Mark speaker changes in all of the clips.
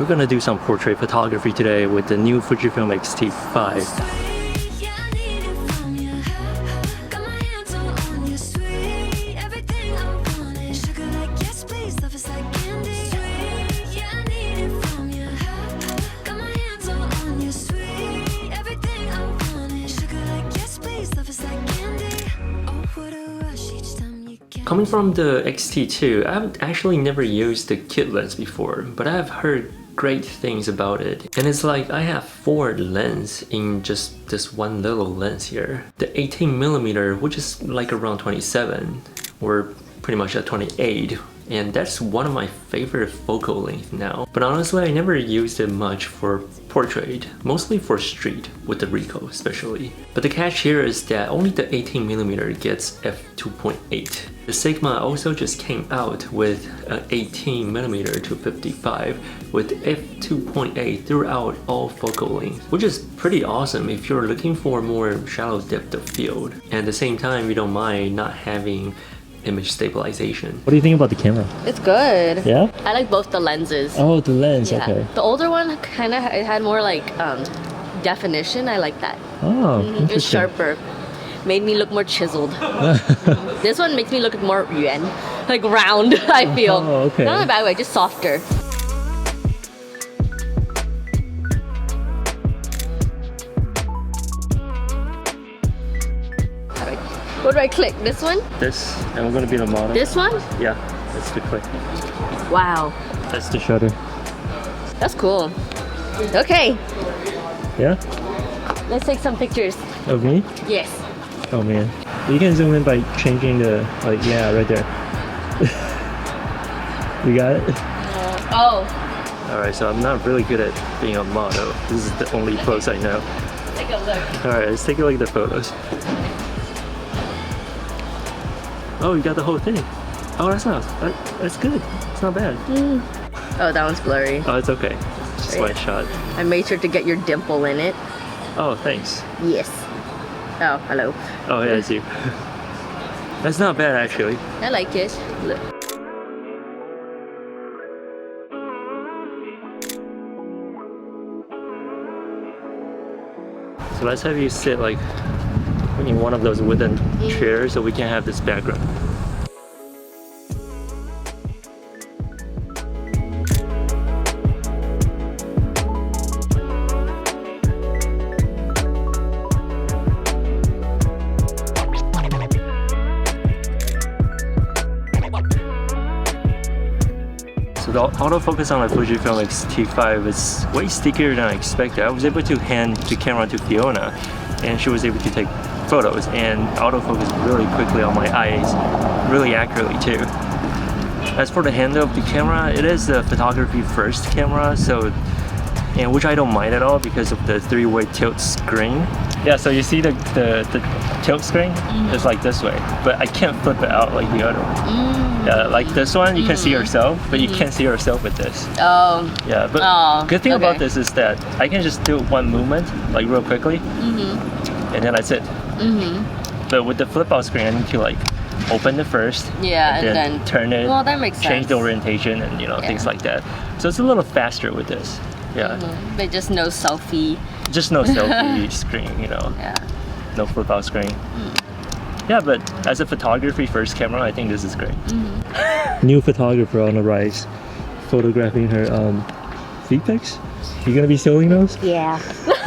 Speaker 1: We're gonna do some portrait photography today with the new Fujifilm X-T5. Coming from the X-T2, I've actually never used the kit lens before, but I've heard great things about it. And it's like I have 4 lenses in just this one little lens here. The 18mm, which is like around 27, or pretty much at 28. And that's one of my favorite focal length now. But honestly, I never used it much for portrait, mostly for street, with the Ricoh especially. But the catch here is that only the 18mm gets f2.8. The Sigma also just came out with an 18mm to 55 with f2.8 throughout all focal length, which is pretty awesome if you're looking for more shallow depth of field. And at the same time, you don't mind not having image stabilization. What do you think about the camera?
Speaker 2: It's good.
Speaker 1: Yeah?
Speaker 2: I like both the lenses.
Speaker 1: Oh, the lens,
Speaker 2: yeah.
Speaker 1: Okay.
Speaker 2: The older one kind of had more like definition. I like that.
Speaker 1: Oh,
Speaker 2: It's sharper. Made me look more chiseled. This one makes me look more yuan, like round, I feel.
Speaker 1: Oh, okay.
Speaker 2: Not in a bad way, just softer. What do I click? This one?
Speaker 1: This, and we're gonna be the model.
Speaker 2: This one?
Speaker 1: Yeah, that's the click.
Speaker 2: Wow.
Speaker 1: That's the shutter.
Speaker 2: That's cool. Okay.
Speaker 1: Yeah?
Speaker 2: Let's take some pictures.
Speaker 1: Of me?
Speaker 2: Yes.
Speaker 1: Oh man. You can zoom in by changing the, like, yeah, right there. You got it?
Speaker 2: Oh.
Speaker 1: Alright, so I'm not really good at being a model. This is the only pose I know.
Speaker 2: Take a look.
Speaker 1: Alright, let's take a look at the photos. Oh, you got the whole thing. Oh, that's good. It's not bad.
Speaker 2: Oh, that one's blurry.
Speaker 1: Oh, it's okay. Just one shot.
Speaker 2: I made sure to get your dimple in it.
Speaker 1: Oh, thanks.
Speaker 2: Yes. Oh, hello.
Speaker 1: Oh, yeah, it's you. That's not bad, actually.
Speaker 2: I like it. Look.
Speaker 1: So let's have you sit like in one of those wooden chairs so we can have this background. So the autofocus on the Fujifilm X-T5 is way stickier than I expected. I was able to hand the camera to Fiona and she was able to take photos and autofocus really quickly on my eyes, really accurately too. As for the handle of the camera, it is a photography first camera, and which I don't mind at all because of the 3-way tilt screen. Yeah, so you see the tilt screen is like this way, but I can't flip it out like the other one. Yeah, like this one, you can see yourself, but you can't see yourself with this.
Speaker 2: Oh.
Speaker 1: Yeah, but good thing about this is that I can just do one movement, like real quickly, and then that's it. But with the flip out screen, I need to like open it first, and then turn it,
Speaker 2: well, that makes sense.
Speaker 1: Change the orientation, and things like that. So it's a little faster with this. Yeah.
Speaker 2: But just no selfie.
Speaker 1: Just no selfie screen,
Speaker 2: Yeah.
Speaker 1: No flip out screen. Yeah, but as a photography first camera, I think this is great. New photographer on the rise, photographing her feet pics. You gonna be showing those?
Speaker 2: Yeah.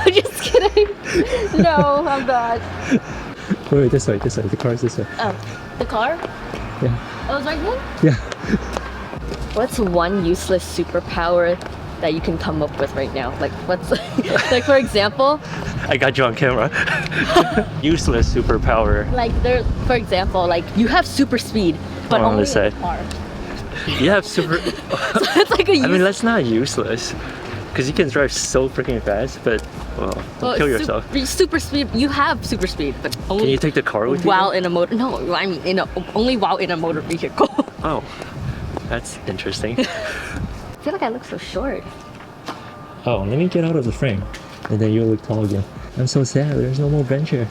Speaker 2: Just kidding. No, I'm not.
Speaker 1: Wait, this way. The car's this way.
Speaker 2: Oh, the car?
Speaker 1: Yeah.
Speaker 2: Oh, it's right here?
Speaker 1: Yeah. What's
Speaker 2: one useless superpower that you can come up with right now? Like, what's like, for example?
Speaker 1: I got you on camera. Useless superpower.
Speaker 2: Like, for example, like you have super speed, but only in a car.
Speaker 1: You have super.
Speaker 2: So it's like a.
Speaker 1: I mean, that's not useless, because you can drive so freaking fast. But don't kill yourself.
Speaker 2: Super speed. You have super speed, but only.
Speaker 1: Can you take the car with you?
Speaker 2: While in a motor? No, I mean only while in a motor vehicle.
Speaker 1: Oh, that's interesting.
Speaker 2: I feel like I look so short.
Speaker 1: Oh, let me get out of the frame, and then you'll look tall again. I'm so sad. There's no more bench here.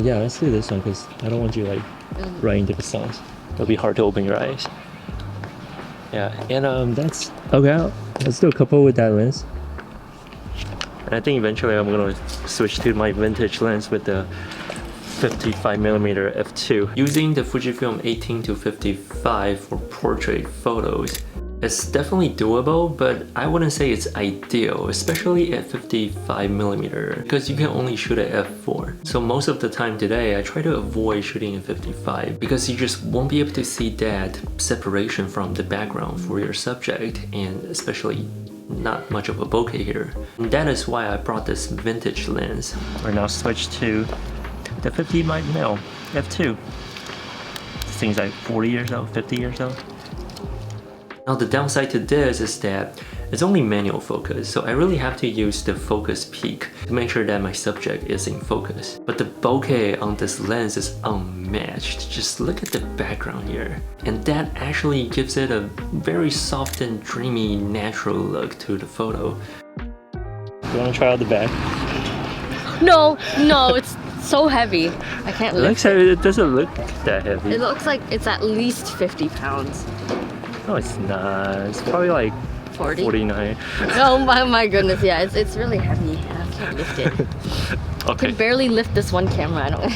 Speaker 1: Yeah, let's do this one because I don't want you like right into the sun. it'll be hard to open your eyes. Yeah, and that's okay. Let's do a couple with that lens. And I think eventually I'm gonna switch to my vintage lens with the 55mm f2. Using the Fujifilm 18-55 for portrait photos, it's definitely doable, but I wouldn't say it's ideal, especially at 55mm, because you can only shoot at f4. So most of the time today, I try to avoid shooting at 55 because you just won't be able to see that separation from the background for your subject, and especially not much of a bokeh here. And that is why I brought this vintage lens. We're now switched to the 50mm f2. This thing's like 40 years old, 50 years old. Now the downside to this is that it's only manual focus, so I really have to use the focus peak to make sure that my subject is in focus. But the bokeh on this lens is unmatched. Just look at the background here. And that actually gives it a very soft and dreamy, natural look to the photo. You wanna try out the back?
Speaker 2: No, it's so heavy. I can't lift it.
Speaker 1: It doesn't look that heavy.
Speaker 2: It looks like it's at least 50 pounds.
Speaker 1: No, it's not. It's probably like
Speaker 2: 40?
Speaker 1: 49.
Speaker 2: Oh my goodness, yeah, it's really heavy. I can't lift it.
Speaker 1: Okay.
Speaker 2: I can barely lift this one camera. I don't.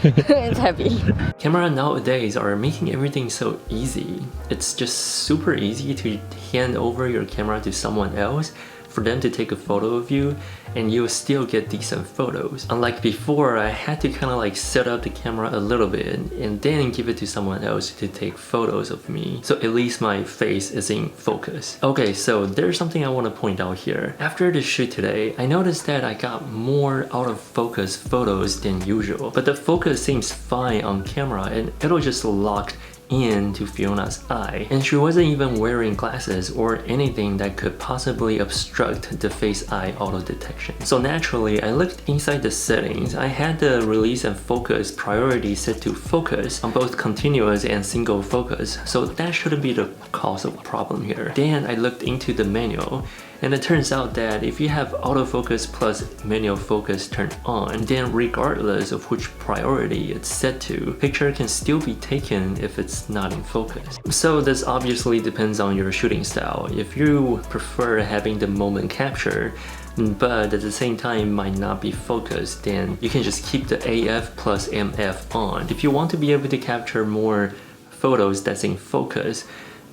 Speaker 2: It's heavy.
Speaker 1: Camera nowadays are making everything so easy. It's just super easy to hand over your camera to someone else for them to take a photo of you, and you'll still get decent photos. Unlike before, I had to kind of like set up the camera a little bit and then give it to someone else to take photos of me, so at least my face is in focus. Okay, so there's something I want to point out here. After the shoot today, I noticed that I got more out of focus photos than usual, but the focus seems fine on camera and it'll just lock into Fiona's eye, and she wasn't even wearing glasses or anything that could possibly obstruct the face-eye auto detection. So naturally, I looked inside the settings. I had the release and focus priority set to focus on both continuous and single focus, so that shouldn't be the cause of problem here. Then I looked into the manual, and it turns out that if you have autofocus plus manual focus turned on, then regardless of which priority it's set to, picture can still be taken if it's not in focus. So this obviously depends on your shooting style. If you prefer having the moment capture, but at the same time might not be focused, then you can just keep the AF plus MF on. If you want to be able to capture more photos that's in focus,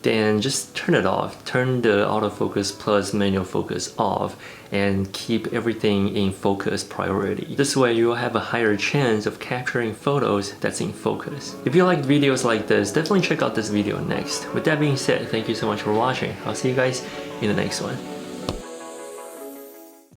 Speaker 1: then just turn it off. Turn the autofocus plus manual focus off and keep everything in focus priority. This way you'll have a higher chance of capturing photos that's in focus. If you like videos like this, definitely check out this video next. With that being said, thank you so much for watching. I'll see you guys in the next one.